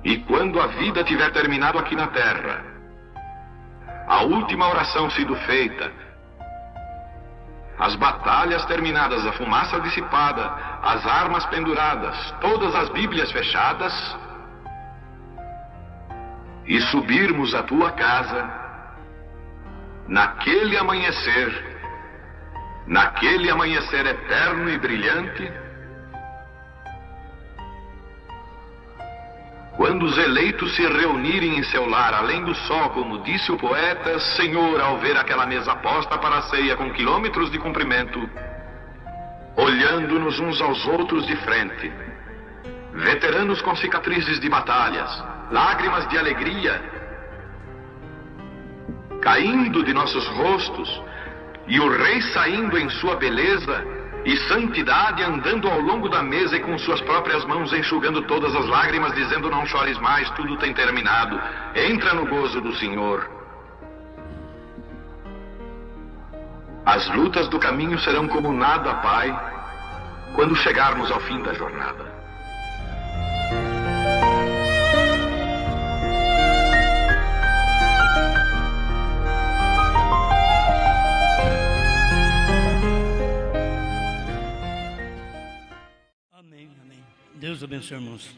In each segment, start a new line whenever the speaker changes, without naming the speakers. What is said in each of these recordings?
E quando a vida tiver terminado aqui na terra, a última oração sido feita, as batalhas terminadas, a fumaça dissipada, as armas penduradas, todas as Bíblias fechadas, e subirmos à tua casa, naquele amanhecer eterno e brilhante, quando os eleitos se reunirem em seu lar, além do sol, como disse o poeta, Senhor, ao ver aquela mesa posta para a ceia com quilômetros de comprimento, olhando-nos uns aos outros de frente, veteranos com cicatrizes de batalhas, lágrimas de alegria caindo de nossos rostos, e o rei saindo em sua beleza e santidade, andando ao longo da mesa e com suas próprias mãos enxugando todas as lágrimas, dizendo: não chores mais, tudo tem terminado, entra no gozo do Senhor. As lutas do caminho serão como nada, Pai, quando chegarmos ao fim da jornada.
Deus abençoe, irmãos.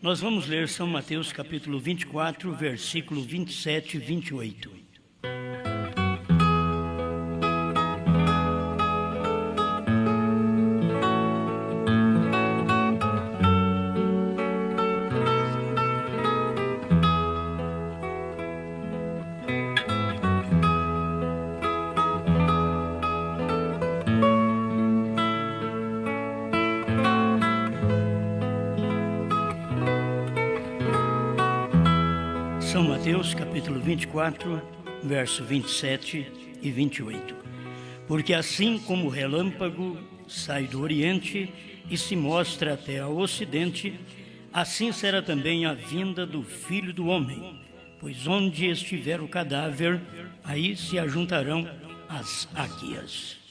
Nós vamos ler São Mateus capítulo 24, versículo 27 e 28. São Mateus, capítulo 24, verso 27 e 28. Porque assim como o relâmpago sai do Oriente e se mostra até ao Ocidente, assim será também a vinda do Filho do Homem. Pois onde estiver o cadáver, aí se ajuntarão as águias.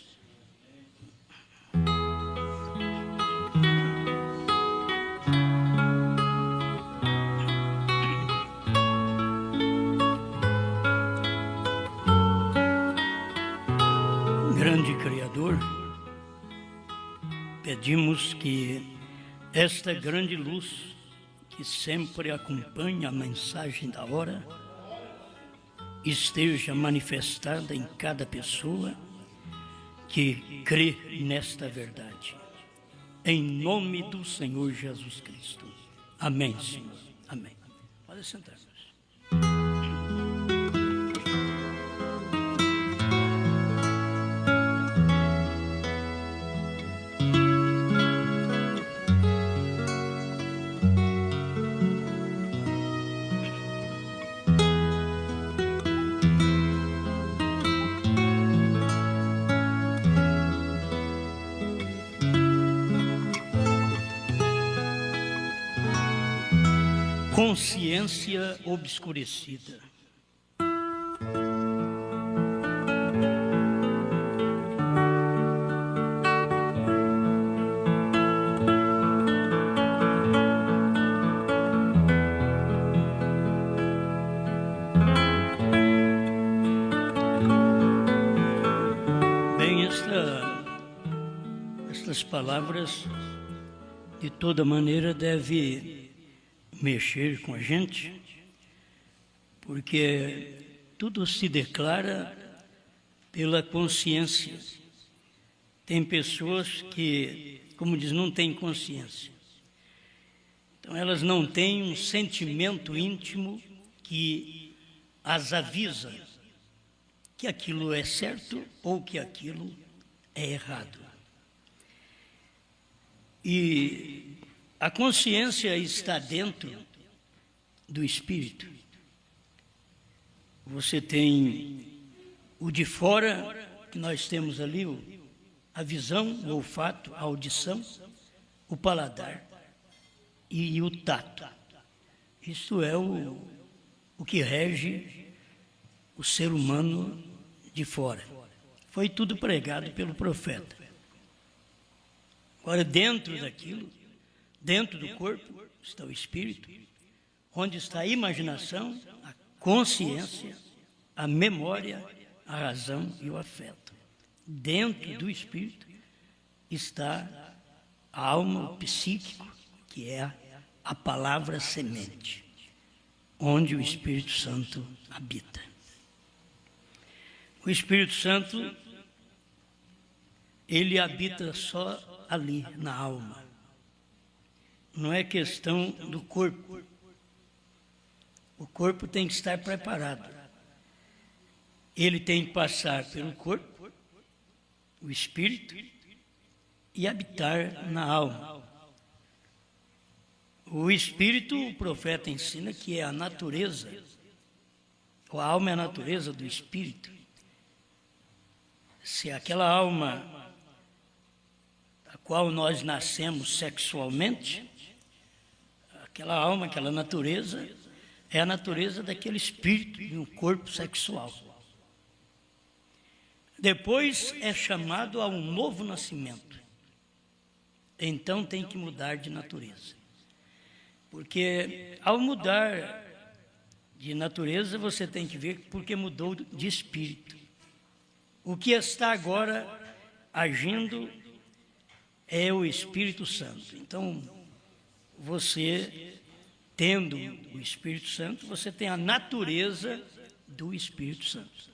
Grande Criador, pedimos que esta grande luz que sempre acompanha a mensagem da hora esteja manifestada em cada pessoa que crê nesta verdade. Em nome do Senhor Jesus Cristo. Amém, Senhor. Amém. Pode sentar-nos. Consciência obscurecida. Bem, estas palavras de toda maneira devem mexer com a gente, porque tudo se declara pela consciência. Tem pessoas que, como diz, não têm consciência. Então elas não têm um sentimento íntimo que as avisa que aquilo é certo ou que aquilo é errado. E a consciência está dentro do espírito. Você tem o de fora, que nós temos ali, a visão, o olfato, a audição, o paladar e o tato. Isso é o que rege o ser humano de fora. Foi tudo pregado pelo profeta. Agora, dentro daquilo, dentro do corpo está o espírito, onde está a imaginação, a consciência, a memória, a razão e o afeto. Dentro do espírito está a alma, o psíquico, que é a palavra semente, onde o Espírito Santo habita. O Espírito Santo, ele habita só ali, na alma. Não é questão do corpo. O corpo tem que estar preparado. Ele tem que passar pelo corpo, o espírito, e habitar na alma. O espírito, o profeta ensina que é a natureza, a alma é a natureza do espírito. Se aquela alma a qual nós nascemos sexualmente, aquela alma, aquela natureza, é a natureza daquele espírito de um corpo sexual. Depois é chamado a um novo nascimento. Então tem que mudar de natureza. Porque ao mudar de natureza, você tem que ver porque mudou de espírito. O que está agora agindo é o Espírito Santo. Então, você, tendo o Espírito Santo, você tem a natureza do Espírito Santo.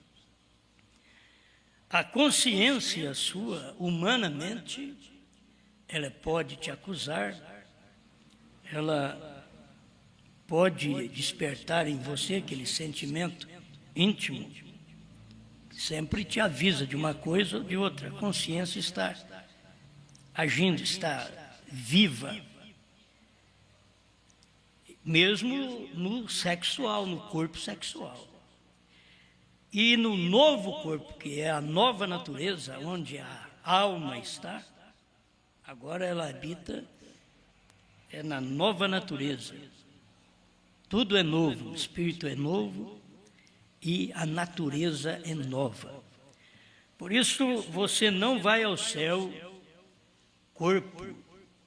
A consciência sua, humanamente, ela pode te acusar, ela pode despertar em você aquele sentimento íntimo, que sempre te avisa de uma coisa ou de outra. A consciência está agindo, está viva, mesmo no sexual, no corpo sexual. E no novo corpo, que é a nova natureza, onde a alma está, agora ela habita na nova natureza. Tudo é novo, o espírito é novo e a natureza é nova. Por isso você não vai ao céu corpo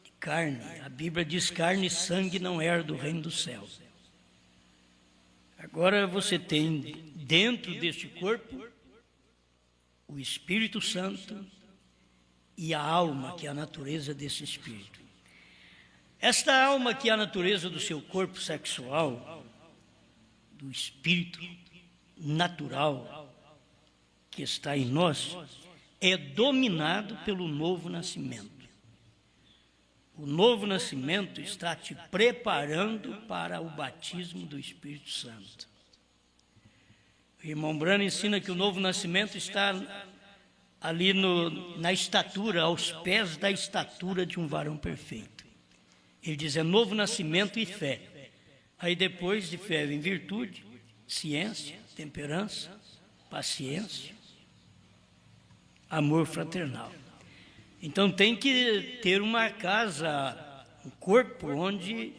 de carne. A Bíblia diz: carne e sangue não herdam do reino do céu. Agora você tem dentro deste corpo o Espírito Santo e a alma, que é a natureza desse espírito. Esta alma, que é a natureza do seu corpo sexual, do espírito natural que está em nós, é dominado pelo novo nascimento. O novo nascimento está te preparando para o batismo do Espírito Santo. O irmão Brano ensina que o novo nascimento está ali na estatura, aos pés da estatura de um varão perfeito. Ele diz: é novo nascimento e fé. Aí depois de fé vem virtude, ciência, temperança, paciência, amor fraternal. Então tem que ter uma casa, um corpo onde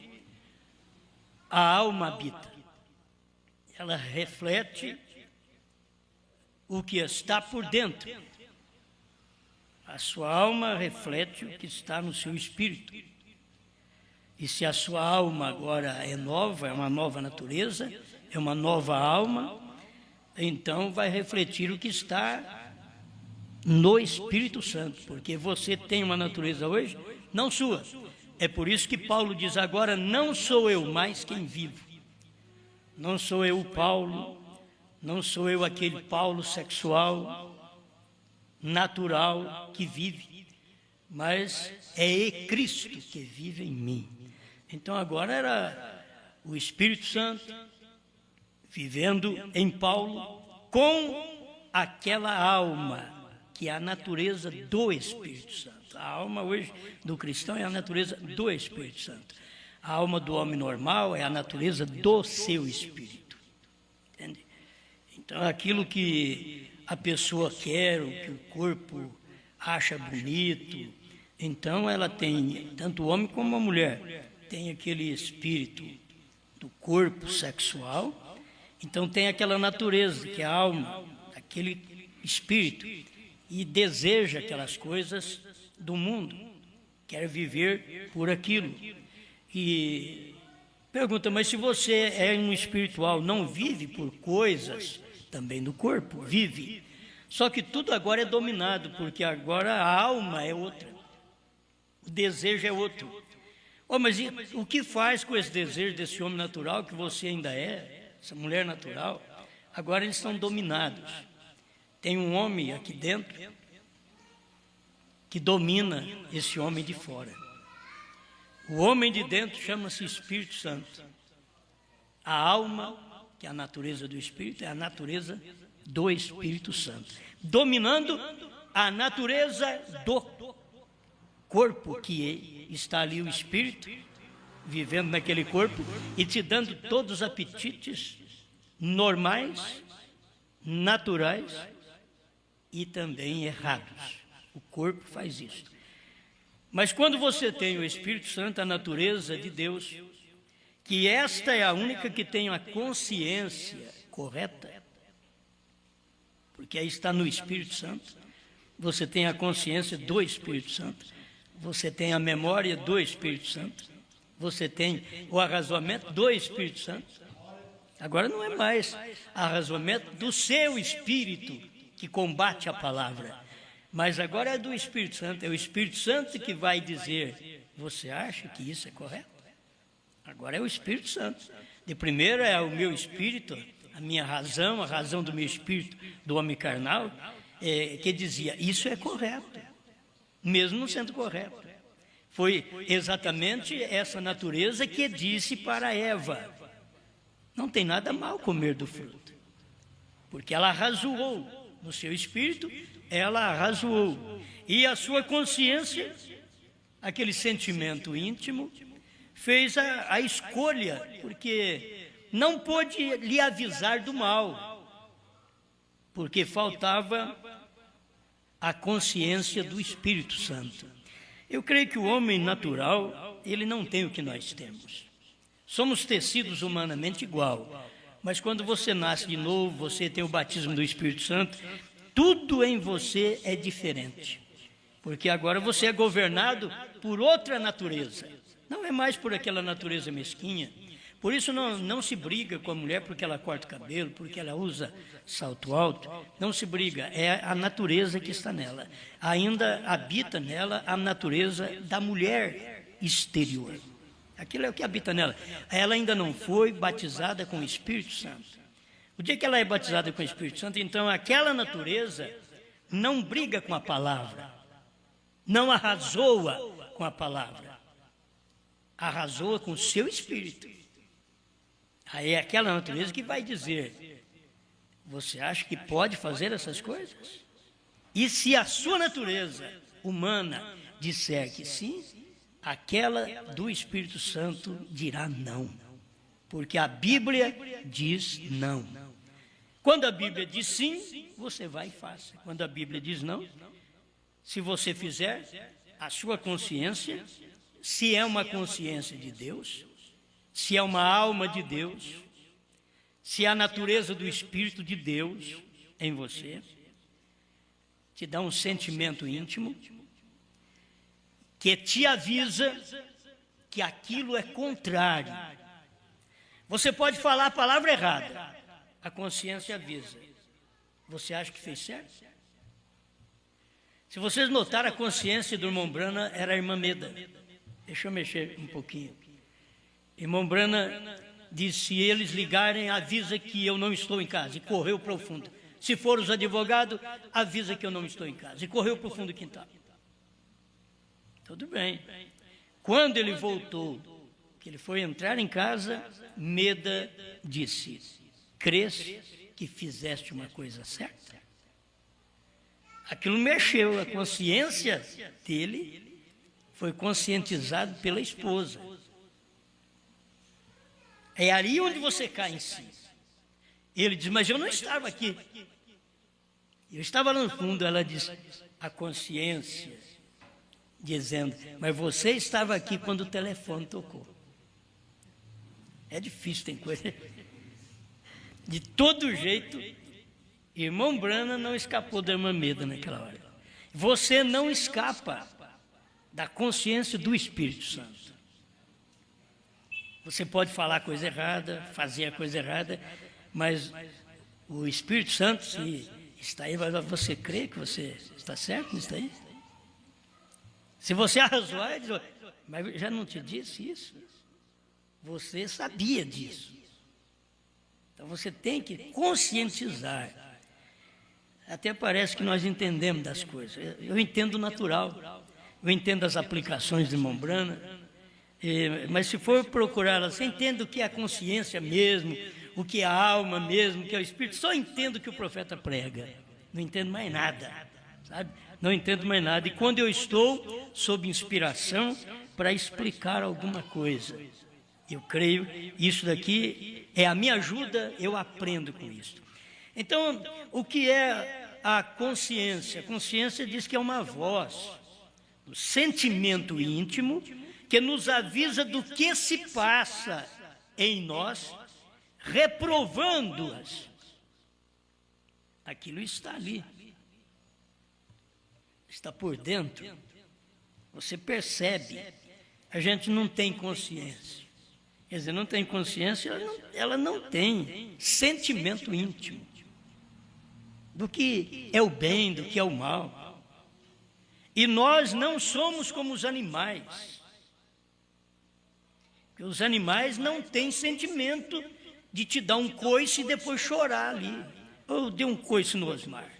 a alma habita. Ela reflete o que está por dentro. A sua alma reflete o que está no seu espírito. E se a sua alma agora é nova, é uma nova natureza, é uma nova alma, então vai refletir o que está no Espírito Santo, porque você tem uma natureza hoje, não sua. É por isso que Paulo diz: agora não sou eu mais quem vivo. Não sou eu o Paulo, não sou eu aquele Paulo sexual, natural, que vive, mas é Cristo que vive em mim. Então agora era o Espírito Santo vivendo em Paulo com aquela alma, que é a natureza do Espírito Santo. A alma hoje do cristão é a natureza do Espírito Santo. A alma do homem normal é a natureza do seu espírito. Entende? Então, aquilo que a pessoa quer, o que o corpo acha bonito, então ela tem, tanto o homem como a mulher, tem aquele espírito do corpo sexual, então tem aquela natureza, que é a alma, aquele espírito, e deseja aquelas coisas do mundo, quer viver por aquilo. E Pergunta, mas se você é um espiritual, não vive por coisas também do corpo? Vive. Só que tudo agora é dominado, porque agora a alma é outra. O desejo é outro. Mas o que faz com esse desejo desse homem natural, que você ainda é, essa mulher natural? Agora eles estão dominados. Tem um homem aqui dentro que domina esse homem de fora. O homem de dentro chama-se Espírito Santo. A alma, que é a natureza do Espírito, é a natureza do Espírito Santo, dominando a natureza do corpo, que está ali o Espírito, vivendo naquele corpo e te dando todos os apetites normais, naturais e também errados. O corpo faz isso. Mas quando você tem o Espírito Santo, a natureza de Deus, que esta é a única que tem a consciência correta, porque aí está no Espírito Santo, você tem a consciência do Espírito Santo, você tem a memória do Espírito Santo, você tem o arrazoamento do Espírito Santo. Agora não é mais arrazoamento do seu espírito que combate a palavra, mas agora é do Espírito Santo. É o Espírito Santo que vai dizer: você acha que isso é correto? Agora é o Espírito Santo. De primeiro é o meu espírito, a minha razão, a razão do meu espírito, do homem carnal, que dizia: isso é correto, mesmo não sendo correto. Foi exatamente essa natureza que disse para Eva: não tem nada mal comer do fruto, porque ela arrazoou no seu espírito, ela arrazoou, e a sua consciência, aquele sentimento íntimo, fez a escolha, porque não pôde lhe avisar do mal, porque faltava a consciência do Espírito Santo. Eu creio que o homem natural, ele não tem o que nós temos. Somos tecidos humanamente igual, mas quando você nasce de novo, você tem o batismo do Espírito Santo, tudo em você é diferente, porque agora você é governado por outra natureza, não é mais por aquela natureza mesquinha. Por isso não se briga com a mulher porque ela corta o cabelo, porque ela usa salto alto. Não se briga, é a natureza que está nela. Ainda habita nela a natureza da mulher exterior. Aquilo é o que habita nela. Ela ainda não foi batizada com o Espírito Santo. O dia que ela é batizada com o Espírito Santo, então aquela natureza não briga com a palavra, não arrazoa com a palavra, arrazoa com o seu espírito. Aí é aquela natureza que vai dizer: você acha que pode fazer essas coisas? E se a sua natureza humana disser que sim, aquela do Espírito Santo dirá não, porque a Bíblia diz não. Quando a Bíblia diz sim, você vai e faça. Quando a Bíblia diz não, se você fizer, a sua consciência, se é uma consciência de Deus, se é uma alma de Deus, se é a natureza do Espírito de Deus em você, te dá um sentimento íntimo que te avisa que aquilo é contrário. Você pode falar a palavra errada, a consciência avisa: você acha que fez certo? Se vocês notaram, a consciência do irmão Brana era a irmã Meda. Deixa eu mexer um pouquinho. Irmão Brana disse: se eles ligarem, avisa que eu não estou em casa, e correu para o fundo. Se for os advogados, avisa que eu não estou em casa, e correu para o fundo do quintal. Tudo bem. Quando ele voltou, que ele foi entrar em casa, Meda disse: crês que fizeste uma coisa certa? Aquilo mexeu, a consciência dele foi conscientizado pela esposa. É ali onde você cai em si. Ele diz: mas eu não estava aqui, eu estava lá no fundo. Ela diz: a consciência dizendo: mas você estava aqui quando o telefone tocou. É difícil, tem coisa. De todo jeito, irmão Brana não escapou da irmã Meda naquela hora. Você não escapa da consciência do Espírito Santo. Você pode falar a coisa errada, fazer a coisa errada, mas o Espírito Santo, se está aí, você crê que você está certo nisso aí? Se você arrazoar, ele diz, mas já não te disse isso? Você sabia disso. Então você tem que conscientizar. Até parece que nós entendemos das coisas. Eu entendo o natural, eu entendo as aplicações de Mombrana, mas se for procurar, você entende o que é a consciência mesmo, o que é a alma mesmo, o que é o Espírito, só entendo o que o profeta prega. Não entendo mais nada, sabe? Não entendo mais nada. E quando eu estou sob inspiração para explicar alguma coisa, eu creio, isso daqui é a minha ajuda, eu aprendo com isso. Então, o que é a consciência? A consciência diz que é uma voz, um sentimento íntimo que nos avisa do que se passa em nós, reprovando-as. Aquilo está ali, está por dentro, você percebe. A gente não tem consciência. Quer dizer, não tem consciência, ela não tem sentimento íntimo do que é o bem, do que é o mal. E nós não somos como os animais. Porque os animais não têm sentimento de te dar um coice e depois chorar ali. Ou dê um coice no Osmar.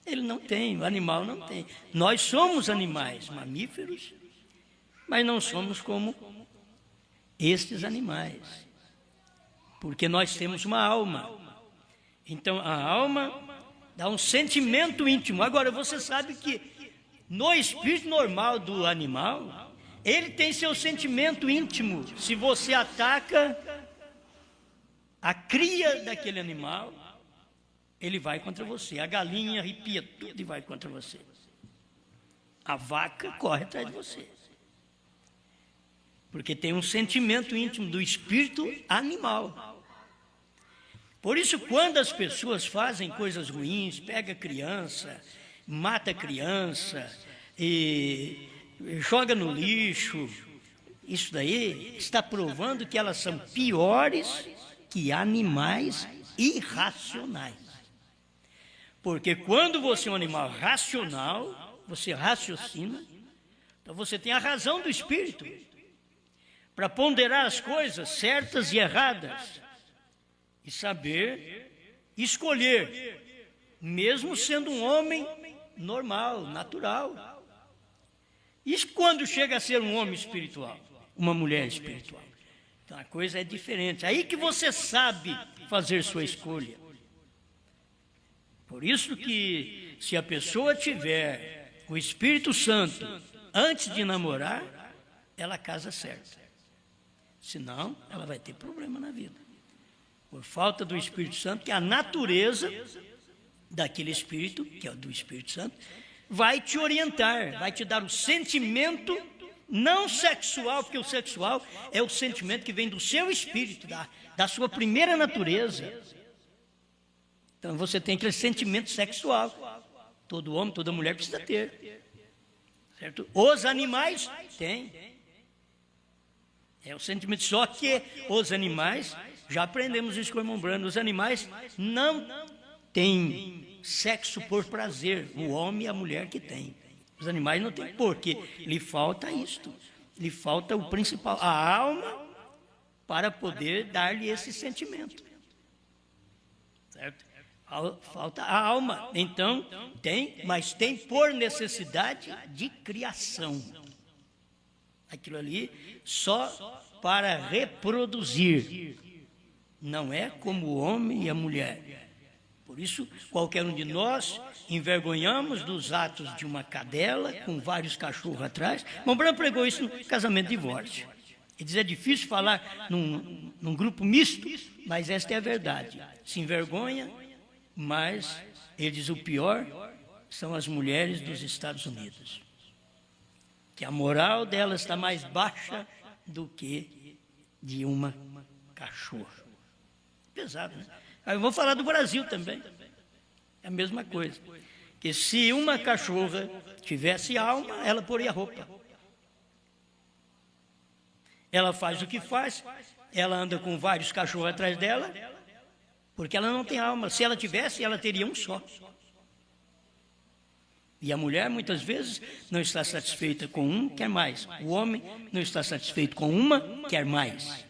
Ele não tem, o animal não tem. Nós somos animais mamíferos, mas não somos como estes animais. Porque nós temos uma alma. Então a alma dá um sentimento íntimo. Agora você sabe que no espírito normal do animal, ele tem seu sentimento íntimo. Se você ataca a cria daquele animal, ele vai contra você. A galinha arrepia tudo e vai contra você. A vaca corre atrás de você. Porque tem um sentimento íntimo do espírito animal. Por isso, quando as pessoas fazem coisas ruins, pega criança, mata criança e joga no lixo, isso daí está provando que elas são piores que animais irracionais. Porque quando você é um animal racional, você raciocina, então você tem a razão do espírito para ponderar as coisas certas e erradas e saber escolher, mesmo sendo um homem normal, natural. E quando chega a ser um homem espiritual, uma mulher espiritual? Então a coisa é diferente. Aí que você sabe fazer sua escolha. Por isso que se a pessoa tiver o Espírito Santo antes de namorar, ela casa certa. Senão, ela vai ter problema na vida. Por falta do Espírito Santo, que a natureza daquele Espírito, que é o do Espírito Santo, vai te orientar, vai te dar o sentimento não sexual, porque o sexual é o sentimento que vem do seu espírito, da sua primeira natureza. Então você tem aquele sentimento sexual. Todo homem, toda mulher precisa ter. Certo? Os animais têm. É o sentimento. Só que os animais, já aprendemos isso com o irmão Brando, os animais não têm sexo por prazer. O homem e a mulher que tem. Os animais não têm, porque lhe falta isto. Lhe falta o principal, a alma, para poder dar-lhe esse sentimento. Certo? Falta a alma. Então, tem, mas tem por necessidade de criação. Aquilo ali só para reproduzir. Não é como o homem e a mulher. Por isso, qualquer um de nós envergonhamos dos atos de uma cadela com vários cachorros atrás. Mombrana pregou isso no casamento de divórcio. Ele diz, é difícil falar num grupo misto, mas esta é a verdade. Se envergonha, mas ele diz, o pior são as mulheres dos Estados Unidos. Que a moral delas está mais baixa do que de uma cachorra. Pesado, né? Aí vamos falar do Brasil também. É a mesma coisa. Que se uma cachorra tivesse alma, ela poria roupa. Ela faz o que faz, ela anda com vários cachorros atrás dela, porque ela não tem alma. Se ela tivesse, ela teria um só. E a mulher, muitas vezes, não está satisfeita com um, quer mais. O homem não está satisfeito com uma, quer mais.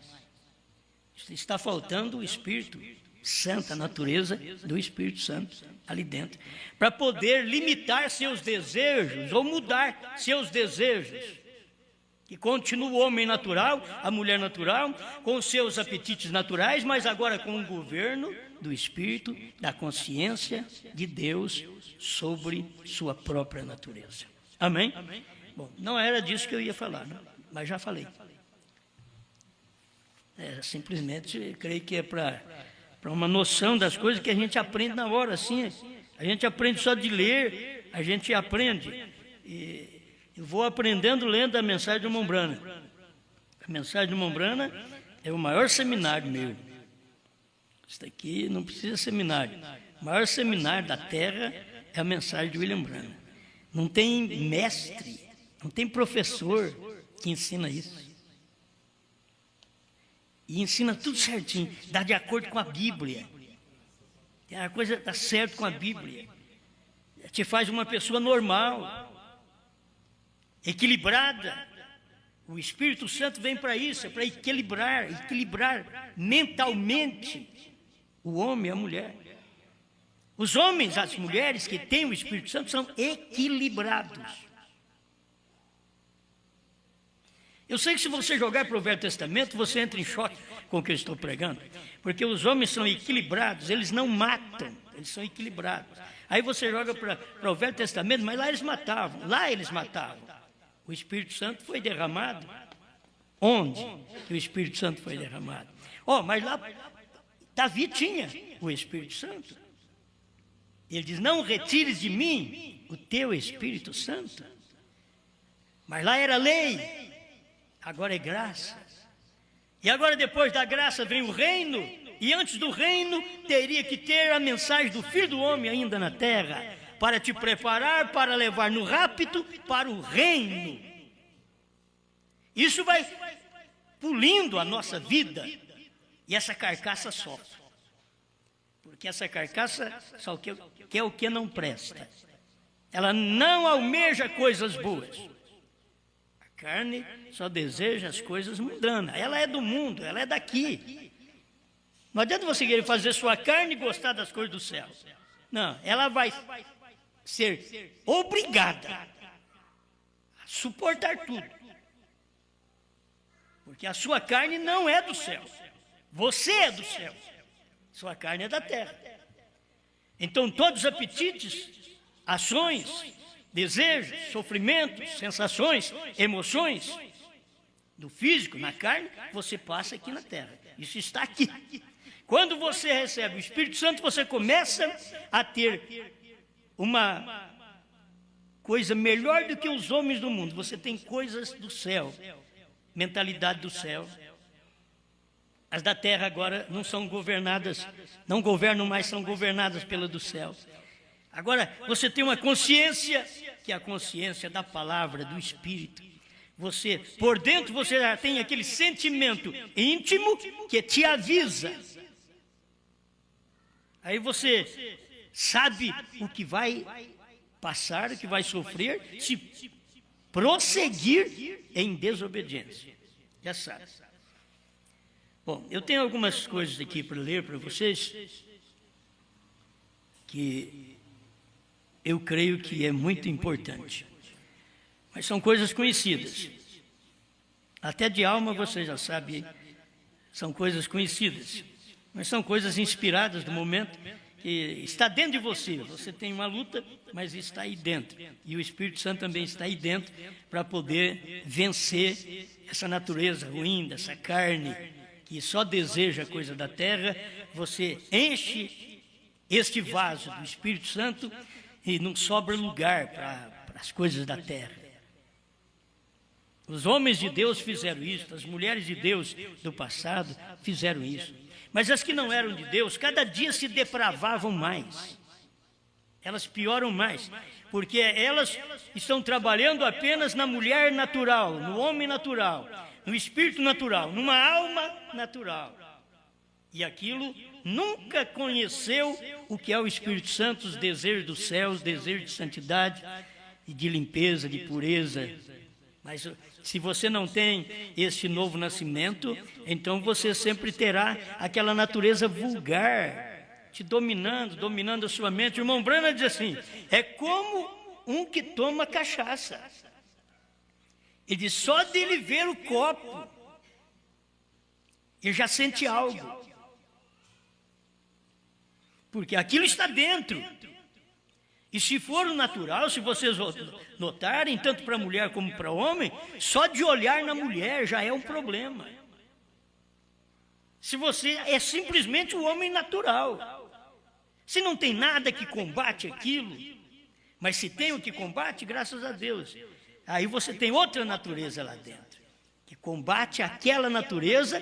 Está faltando o Espírito Santo, a natureza do Espírito Santo ali dentro, para poder limitar seus desejos ou mudar seus desejos. Que continua o homem natural, a mulher natural, com seus apetites naturais, mas agora com o governo do Espírito, da consciência de Deus sobre sua própria natureza. Amém? Bom, não era disso que eu ia falar, né? Mas já falei. Simplesmente, creio que é para uma noção das coisas que a gente aprende na hora, assim. A gente aprende só de ler, a gente aprende. E eu vou aprendendo lendo a mensagem de Mombrana. A mensagem de Mombrana é o maior seminário meu. Isso daqui não precisa seminário. O maior seminário da Terra é a mensagem de William Branham. Não tem mestre, não tem professor que ensina isso. E ensina tudo certinho, dá de acordo com a Bíblia. A coisa está certo com a Bíblia. Te faz uma pessoa normal, equilibrada. O Espírito Santo vem para isso, é para equilibrar mentalmente o homem e a mulher. Os homens, as mulheres que têm o Espírito Santo são equilibrados. Eu sei que se você jogar para o Velho Testamento, você entra em choque com o que eu estou pregando, porque os homens são equilibrados, eles não matam, eles são equilibrados. Aí você joga para o Velho Testamento, mas lá eles matavam. O Espírito Santo foi derramado. Onde que o Espírito Santo foi derramado? Mas lá Davi tinha o Espírito Santo. Ele diz, não retires de mim o teu Espírito Santo. Mas lá era lei, agora é graça. E agora depois da graça vem o reino, e antes do reino teria que ter a mensagem do Filho do Homem ainda na terra, para te preparar, para levar no rapto para o reino. Isso vai pulindo a nossa vida, e essa carcaça sofre. Porque essa carcaça só quer o que não presta. Ela não almeja coisas boas. A carne só deseja as coisas mundanas. Ela é do mundo, ela é daqui. Não adianta você querer fazer sua carne e gostar das coisas do céu. Não, ela vai ser obrigada a suportar tudo. Porque a sua carne não é do céu. Você é do céu. Sua carne é da terra. Então todos os apetites, ações, desejos, sofrimentos, sensações, emoções do físico, na carne, você passa aqui na terra. Isso está aqui. Quando você recebe o Espírito Santo, você começa a ter uma coisa melhor do que os homens do mundo. Você tem coisas do céu, mentalidade do céu. As da terra agora não são governadas, não governam mais, são governadas pela do céu. Agora, você tem uma consciência, que é a consciência da palavra, do Espírito. Você, por dentro, você já tem aquele sentimento íntimo que te avisa. Aí você sabe o que vai passar, o que vai sofrer, se prosseguir em desobediência. Já sabe. Bom, eu tenho algumas coisas aqui para ler para vocês, que eu creio que é muito importante. Mas são coisas conhecidas. Até de alma você já sabe, são coisas conhecidas. Mas são coisas inspiradas do momento, que está dentro de você. Você tem uma luta, mas está aí dentro. E o Espírito Santo também está aí dentro para poder vencer essa natureza ruim, dessa carne, que só deseja a coisa da terra. Você enche este vaso do Espírito Santo e não sobra lugar para as coisas da terra. Os homens de Deus fizeram isso, as mulheres de Deus do passado fizeram isso. Mas as que não eram de Deus, cada dia se depravavam mais. Elas pioram mais, porque elas estão trabalhando apenas na mulher natural, no homem natural. no espírito natural, numa alma natural. E aquilo nunca conheceu o que é o Espírito Santo, os desejos dos céus, desejos de santidade e de limpeza, de pureza. Mas se você não tem este novo nascimento, então você sempre terá aquela natureza vulgar, te dominando a sua mente. O irmão Branham diz assim, é como um que toma cachaça. Ele diz, só dele ver o copo, ele já sente algo. Porque aquilo está dentro. E se for o natural, se vocês notarem, tanto para a mulher como para o homem, só de olhar na mulher já é um problema. Se você é simplesmente o homem natural. Se não tem nada que combate aquilo, mas se tem o que combate, graças a Deus. Aí você tem outra natureza lá dentro, que combate aquela natureza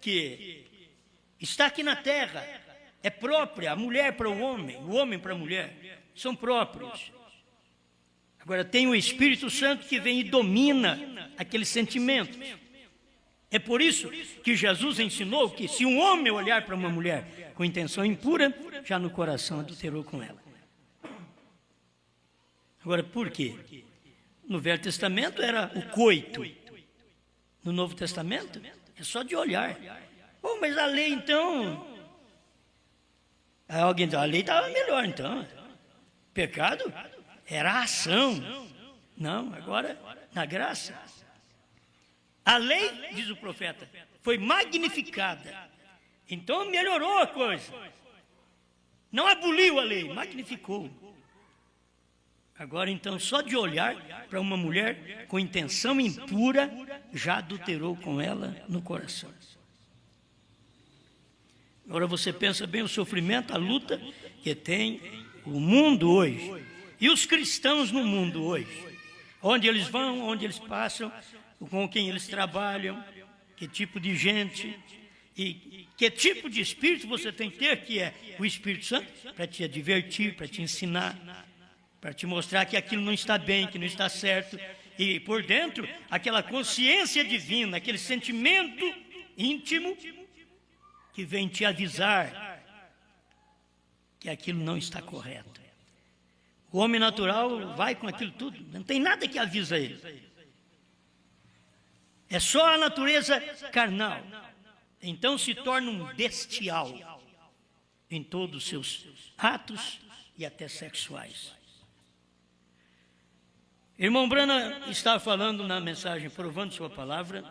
que está aqui na terra. É própria, a mulher para o homem para a mulher, são próprios. Agora tem o Espírito Santo que vem e domina aqueles sentimentos. É por isso que Jesus ensinou que se um homem olhar para uma mulher com intenção impura, já no coração adulterou com ela. Agora por quê? No Velho Testamento era o coito. No Novo Testamento é só de olhar. Oh, mas a lei então... Aí alguém diz, a lei estava melhor então. Pecado era a ação. Não, agora na graça. A lei, diz o profeta, foi magnificada. Então melhorou a coisa. Não aboliu a lei, magnificou. Agora então, só de olhar para uma mulher com intenção impura, já adulterou com ela no coração. Agora você pensa bem o sofrimento, a luta que tem o mundo hoje. E os cristãos no mundo hoje. Onde eles vão, onde eles passam, com quem eles trabalham, que tipo de gente e que tipo de espírito você tem que ter, que é o Espírito Santo, para te advertir, para te ensinar, para te mostrar que aquilo não está bem, que não está certo. E por dentro, aquela consciência divina, aquele sentimento íntimo, que vem te avisar que aquilo não está correto. O homem natural vai com aquilo tudo, não tem nada que avisa ele. É só a natureza carnal. Então se torna um bestial em todos os seus atos e até sexuais. Irmão Branham está falando na mensagem Provando Sua Palavra.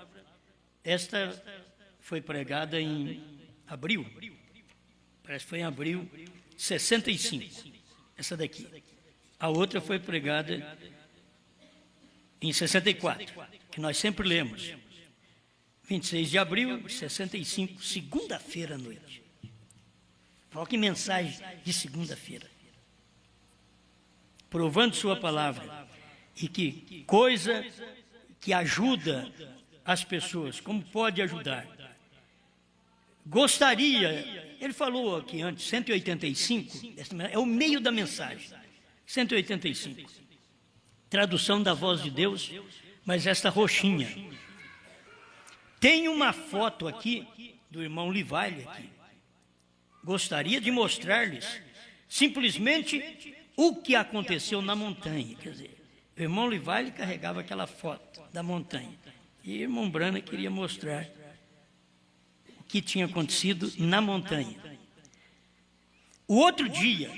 Esta foi pregada em abril, parece que foi em abril 65, essa daqui. A outra foi pregada em 64, que nós sempre lemos. 26 de abril de 65, segunda-feira à noite. Olha que mensagem de segunda-feira. Provando Sua Palavra. E que coisa que ajuda as pessoas, como pode ajudar. Gostaria, ele falou aqui antes, 185, é o meio da mensagem, 185. Tradução da Voz de Deus, mas esta roxinha. Tem uma foto aqui do irmão Livale aqui. Gostaria de mostrar-lhes simplesmente o que aconteceu na montanha. Quer dizer, o irmão Livale carregava aquela foto da montanha. E o irmão Branham queria mostrar o que tinha acontecido na montanha. O outro dia,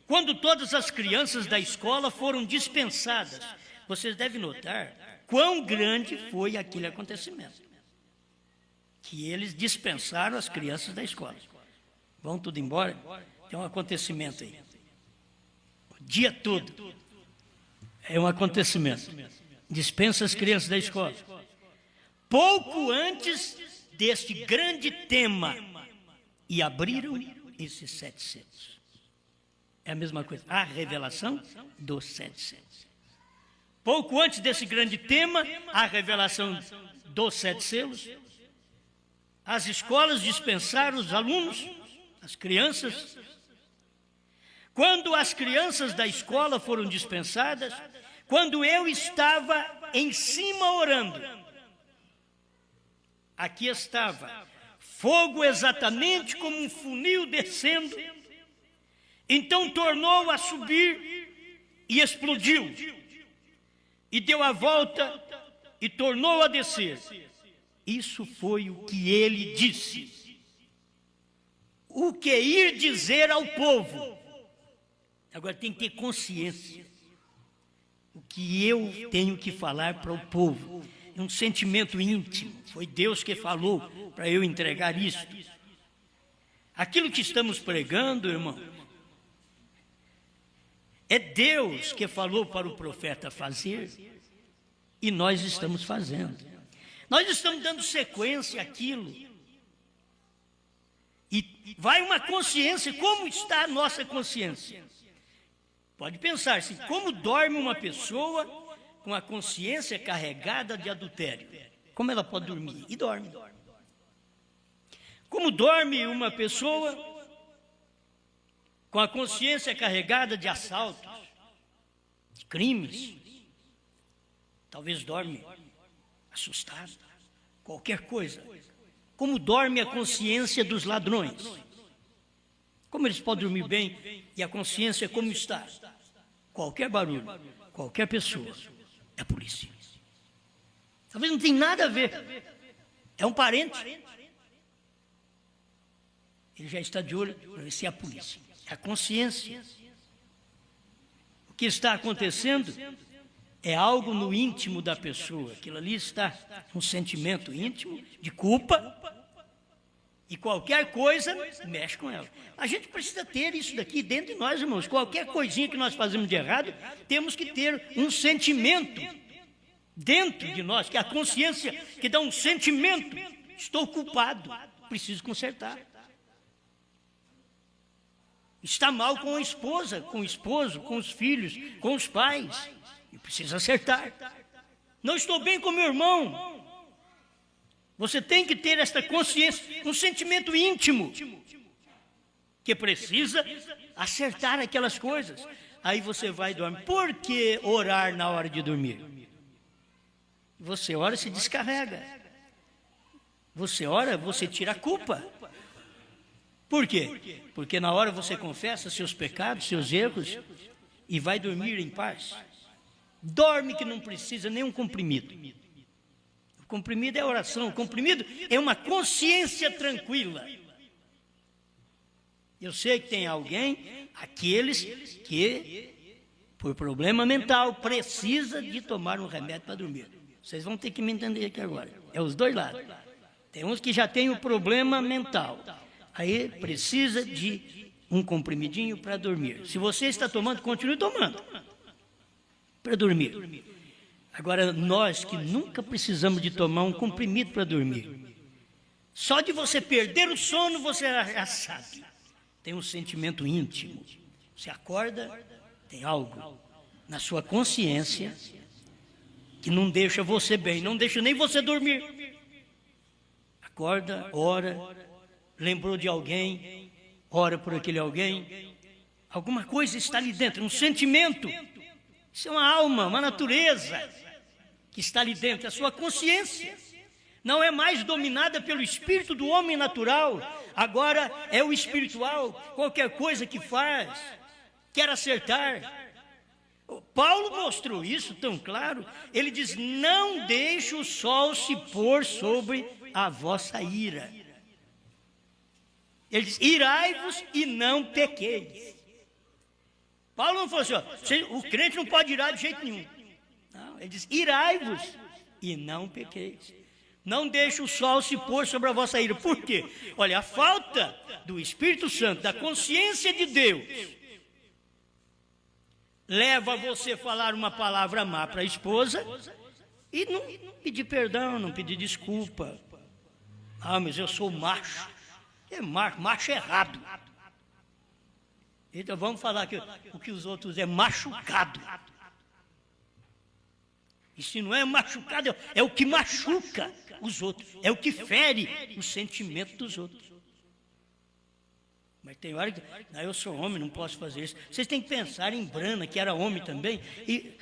quando todas as crianças da escola foram dispensadas, vocês devem notar quão grande foi aquele acontecimento. Que eles dispensaram as crianças da escola. Vão tudo embora? Tem um acontecimento aí. O dia todo é um acontecimento. Dispensa as crianças da escola. Pouco antes deste grande tema, e abriram esses 700. É a mesma coisa, a revelação dos 700. Pouco antes desse grande tema, a revelação dos 7 selos, as escolas dispensaram os alunos, as crianças. Quando as crianças da escola foram dispensadas, quando eu estava em cima orando, aqui estava fogo exatamente como um funil descendo, então tornou a subir e explodiu, e deu a volta e tornou a descer. Isso foi o que ele disse. O que ir dizer ao povo? Agora tem que ter consciência. O que eu tenho que falar para o povo? É um sentimento íntimo. Foi Deus que falou para eu entregar isso. Aquilo que estamos pregando, irmão, é Deus que falou para o profeta fazer e nós estamos fazendo. Nós estamos dando sequência àquilo. E vai uma consciência. Como está a nossa consciência? Pode pensar assim, como dorme uma pessoa com a consciência carregada de adultério? Como ela pode dormir? E dorme. Como dorme uma pessoa com a consciência carregada de assaltos, de crimes? Talvez dorme assustado, qualquer coisa. Como dorme a consciência dos ladrões? Como eles podem dormir bem e a consciência como está? Qualquer barulho, qualquer pessoa, é a polícia. Talvez não tenha nada a ver. É um parente. Ele já está de olho para ver se é a polícia. É a consciência. O que está acontecendo é algo no íntimo da pessoa. Aquilo ali está um sentimento íntimo de culpa. E qualquer coisa mexe com ela. A gente precisa ter isso daqui dentro de nós, irmãos. Qualquer coisinha que nós fazemos de errado, temos que ter um sentimento dentro de nós, que é a consciência que dá um sentimento. Estou culpado, preciso consertar. Está mal com a esposa, com o esposo, com os filhos, com os pais. E precisa acertar. Não estou bem com meu irmão. Você tem que ter esta consciência, um sentimento íntimo, que precisa acertar aquelas coisas. Aí você vai dormir. Por que orar na hora de dormir? Você ora e se descarrega. Você ora, você tira a culpa. Por quê? Porque na hora você confessa seus pecados, seus erros, e vai dormir em paz. Dorme que não precisa nem um comprimido. O comprimido é oração, o comprimido é uma consciência tranquila. Eu sei que tem alguém, aqueles que, por problema mental, precisa de tomar um remédio para dormir. Vocês vão ter que me entender aqui agora. É os dois lados. Tem uns que já têm o problema mental. Aí precisa de um comprimidinho para dormir. Se você está tomando, continue tomando. Para dormir. Agora, nós que nunca precisamos de tomar um comprimido para dormir. Só de você perder o sono, você já sabe. Tem um sentimento íntimo. Você acorda, tem algo na sua consciência que não deixa você bem, não deixa nem você dormir. Acorda, ora, lembrou de alguém, ora por aquele alguém. Alguma coisa está ali dentro, um sentimento. Isso é uma alma, uma natureza que está ali dentro, a sua consciência. Não é mais dominada pelo espírito do homem natural, agora é o espiritual. Qualquer coisa que faz, quer acertar. Paulo mostrou isso tão claro. Ele diz: não deixe o sol se pôr sobre a vossa ira. Ele diz: irai-vos e não pequeis. Paulo não falou assim, ó, o crente não pode irar de jeito nenhum. Não, ele diz: irai-vos e não pequeis. Não deixe o sol se pôr sobre a vossa ira. Por quê? Olha, a falta do Espírito Santo, da consciência de Deus, leva você a falar uma palavra má para a esposa e não pedir perdão, não pedir desculpa. Ah, mas eu sou macho. É macho errado. Então vamos falar que o que os outros é machucado. E se não é machucado, é o que machuca os outros, é o que fere o sentimento dos outros. Mas tem hora que eu sou homem, não posso fazer isso. Vocês têm que pensar em Brana, que era homem também, e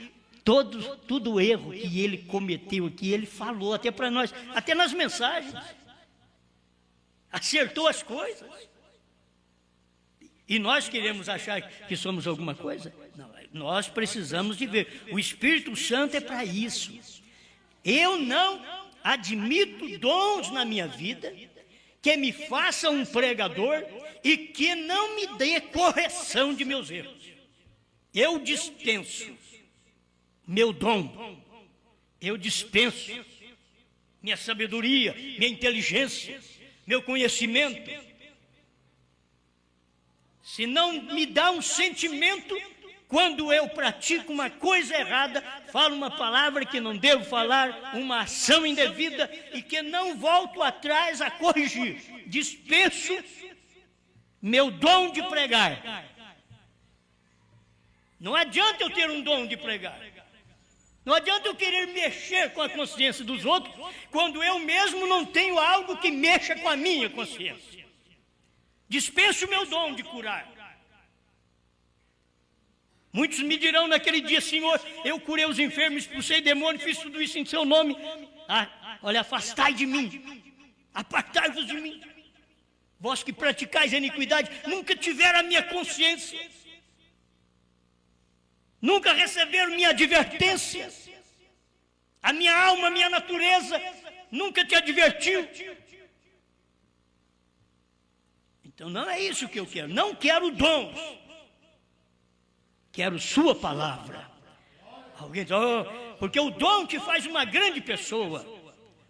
Todo o erro que ele cometeu, que ele falou até para nós, até nas mensagens. Acertou as coisas. E nós queremos achar que somos alguma coisa? Não, nós precisamos de ver. O Espírito Santo é para isso. Eu não admito dons na minha vida que me façam um pregador e que não me dê correção de meus erros. Eu dispenso meu dom, eu dispenso minha sabedoria, minha inteligência, meu conhecimento. Se não me dá um sentimento, quando eu pratico uma coisa errada, falo uma palavra que não devo falar, uma ação indevida e que não volto atrás a corrigir, dispenso meu dom de pregar. Não adianta eu ter um dom de pregar. Não adianta eu querer mexer com a consciência dos outros, quando eu mesmo não tenho algo que mexa com a minha consciência. Dispenso o meu dom de curar. Muitos me dirão naquele dia: Senhor, eu curei os enfermos, expulsei demônios, fiz tudo isso em seu nome. Olha, afastai de mim, apartai-vos de mim. Vós que praticais a iniquidade, nunca tiveram a minha consciência. Nunca receberam minha advertência. A minha alma, a minha natureza, nunca te advertiu. Então não é isso que eu quero. Não quero dons. Quero sua palavra. Alguém diz: porque o dom te faz uma grande pessoa.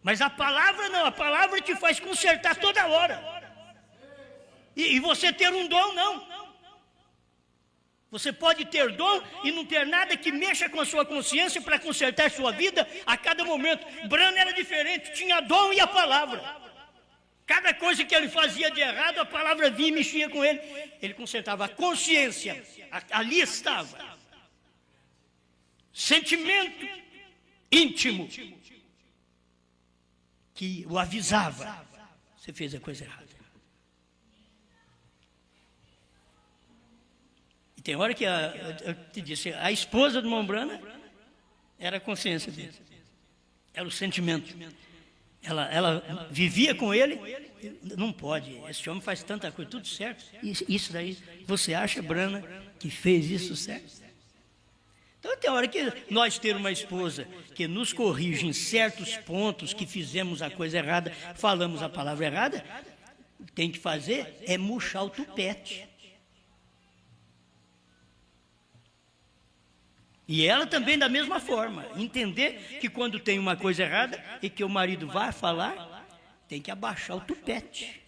Mas a palavra não. A palavra te faz consertar toda hora. E você ter um dom, não. Você pode ter dom e não ter nada que mexa com a sua consciência para consertar sua vida a cada momento. Branham era diferente, tinha dom e a palavra. Cada coisa que ele fazia de errado, a palavra vinha e mexia com ele. Ele consertava a consciência, ali estava. Sentimento íntimo que o avisava: você fez a coisa errada. Tem hora que eu te disse, a esposa do irmão Branham era a consciência dele, era o sentimento. Ela vivia com ele. Não pode, esse homem faz tanta coisa, tudo certo. Isso daí, você acha, Branham, que fez isso certo? Então tem hora que nós ter uma esposa que nos corrige em certos pontos que fizemos a coisa errada, falamos a palavra errada, tem que fazer é murchar o tupete. E ela também da mesma forma, entender que quando tem uma coisa errada e que o marido vai falar, tem que abaixar o tupete.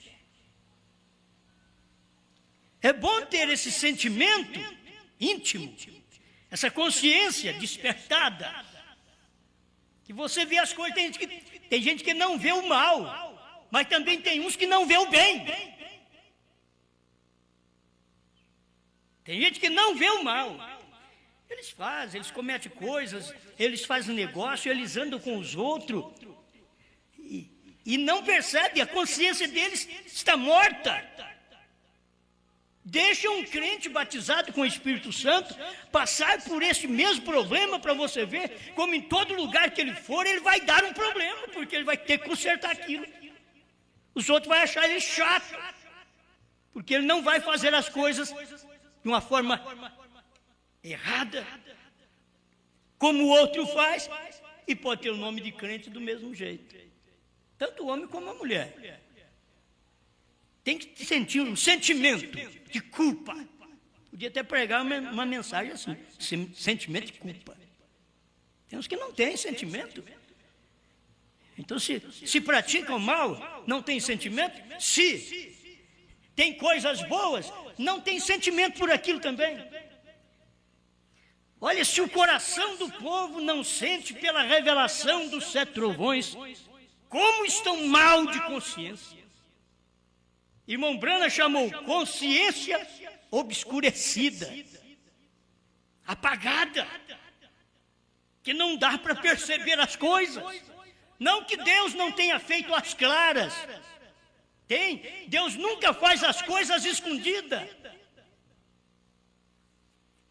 É bom ter esse sentimento íntimo, essa consciência despertada, que você vê as coisas. Tem gente que não vê o mal, mas também tem uns que não vê o bem. Tem gente que não vê o mal. Eles fazem, eles cometem coisas, eles fazem negócio, eles andam com os outros e não percebem, a consciência deles está morta. Deixa um crente batizado com o Espírito Santo passar por esse mesmo problema para você ver como em todo lugar que ele for, ele vai dar um problema, porque ele vai ter que consertar aquilo. Os outros vão achar ele chato, porque ele não vai fazer as coisas de uma forma errada, como o outro faz, e pode ter o nome de crente do mesmo jeito, tanto o homem como a mulher. Tem que sentir um sentimento de culpa. Podia até pregar uma mensagem assim: sentimento de culpa. Tem uns que não têm sentimento. Então, se praticam mal, não tem sentimento. Se tem coisas boas, não tem sentimento por aquilo também. Olha, se o coração do povo não sente pela revelação dos 7 trovões, como estão mal de consciência. Irmão Branham chamou consciência obscurecida, apagada, que não dá para perceber as coisas. Não que Deus não tenha feito as claras. Tem, Deus nunca faz as coisas escondidas.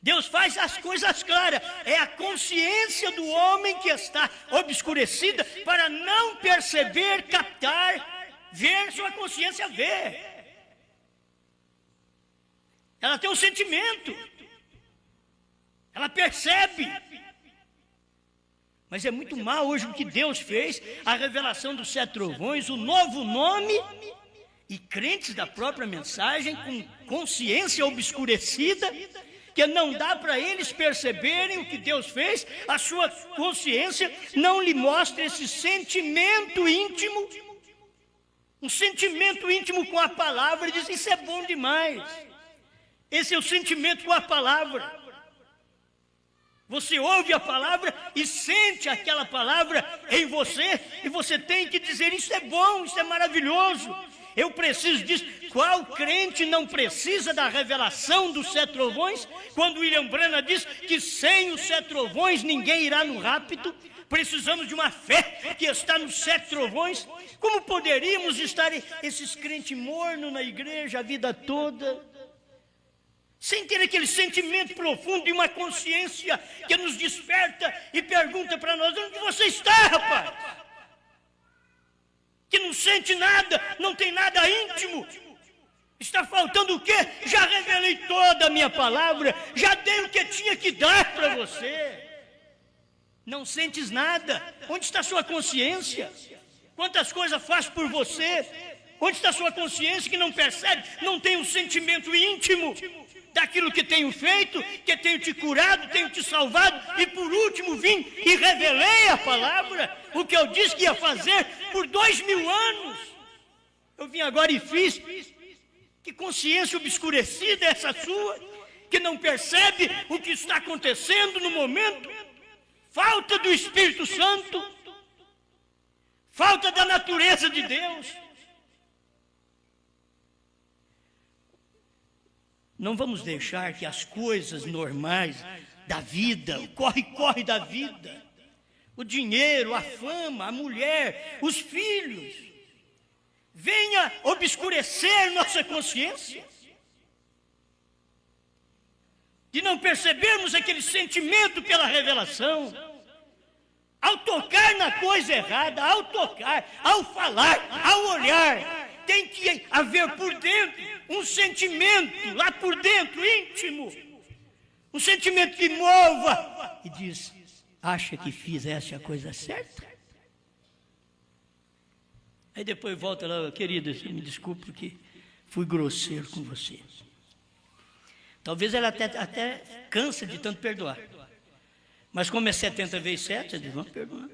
Deus faz as coisas claras. É a consciência do homem que está obscurecida para não perceber, captar, ver, sua consciência vê. Ela tem um sentimento. Ela percebe. Mas é muito mal hoje o que Deus fez, a revelação dos 7 trovões, o novo nome, e crentes da própria mensagem com consciência obscurecida, que não dá para eles perceberem o que Deus fez, a sua consciência não lhe mostra esse sentimento íntimo, um sentimento íntimo com a palavra, e diz, isso é bom demais. Esse é o sentimento com a palavra. Você ouve a palavra e sente aquela palavra em você, e você tem que dizer, isso é bom, isso é maravilhoso, eu preciso disso. Qual crente não precisa da revelação dos 7 trovões? Quando William Branham diz que sem os 7 trovões ninguém irá no rapto, precisamos de uma fé que está nos 7 trovões. Como poderíamos estar esses crentes mornos na igreja a vida toda, sem ter aquele sentimento profundo e uma consciência que nos desperta e pergunta para nós, onde você está, rapaz? Que não sente nada, não tem nada íntimo. Está faltando o quê? Já revelei toda a minha palavra, já dei o que tinha que dar para você. Não sentes nada. Onde está sua consciência? Quantas coisas faz por você? Onde está sua consciência que não percebe? Não tem um sentimento íntimo daquilo que tenho feito, que tenho te curado, tenho te salvado, e por último vim e revelei a palavra, o que eu disse que ia fazer por 2000 anos. Eu vim agora e fiz. Que consciência obscurecida é essa sua, que não percebe o que está acontecendo no momento? Falta do Espírito Santo, falta da natureza de Deus. Não vamos deixar que as coisas normais da vida, o corre-corre da vida, o dinheiro, a fama, a mulher, os filhos, venha obscurecer nossa consciência, de não percebermos aquele sentimento pela revelação. Ao tocar na coisa errada, ao tocar, ao falar, ao olhar, tem que haver por dentro um sentimento, lá por dentro, íntimo, um sentimento que mova e diz, acha que fizeste a coisa certa? Aí depois volta lá, querida, me desculpe porque fui grosseiro com você. Talvez ela até cansa de tanto perdoar. Mas como é 70 vezes 7, ela diz, vamos perdoar.